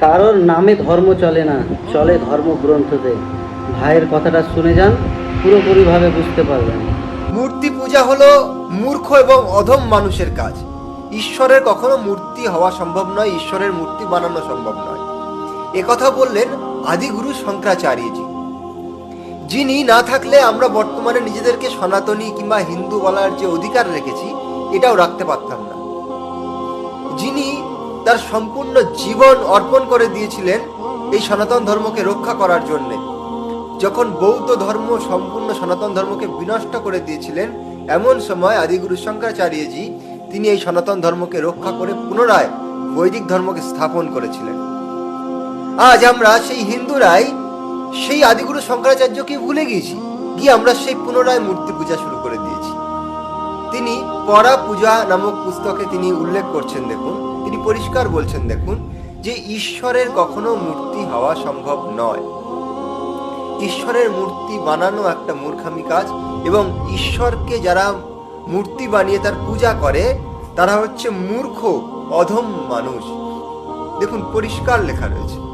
কারোর নামে ধর্ম চলে না, চলে ধর্মগ্রন্থতে। ভাইয়ের কথাটা শুনে যান, পুরোপুরিভাবে বুঝতে পারবেন। মূর্তি পূজা হলো মূর্খ এবং অধম মানুষের কাজ। ঈশ্বরের কখনো মূর্তি হওয়া সম্ভব নয়, ঈশ্বরের মূর্তি বানানো সম্ভব নয়। একথা বললেন আদিগুরু শঙ্করাচার্যজি, যিনি না থাকলে আমরা বর্তমানে নিজেদেরকে সনাতনী কিংবা হিন্দু বলার যে অধিকার রেখেছি এটাও রাখতে পারতাম না। যিনি তার সম্পূর্ণ জীবন অর্পণ করে দিয়েছিলেন এই সনাতন ধর্মকে রক্ষা করার জন্যে। যখন বৌদ্ধ ধর্ম সম্পূর্ণ সনাতন ধর্মকে বিনষ্ট করে দিয়েছিলেন, এমন সময় আদিগুরু শঙ্করাচার্যজি তিনি এই সনাতন ধর্মকে রক্ষা করে পুনরায় বৈদিক ধর্মকে স্থাপন করেছিলেন। আজ আমরা সেই হিন্দুরাই সেই আদিগুরু শঙ্করাচার্যকে ভুলে গিয়েছি, গিয়ে আমরা সেই পুনরায় মূর্তি পূজা শুরু করে দিয়েছি। তিনি পরা পূজা নামক পুস্তকে তিনি উল্লেখ করছেন, দেখুন তিনি পরিষ্কার বলছেন, দেখুন যে ঈশ্বরের কখনো মূর্তি হওয়া সম্ভব নয়। ঈশ্বরের মূর্তি বানানো একটা মূর্খামি কাজ, এবং ঈশ্বরকে যারা মূর্তি বানিয়ে তার পূজা করে তারা হচ্ছে মূর্খ অধম মানুষ। দেখুন পরিষ্কার লেখা রয়েছে।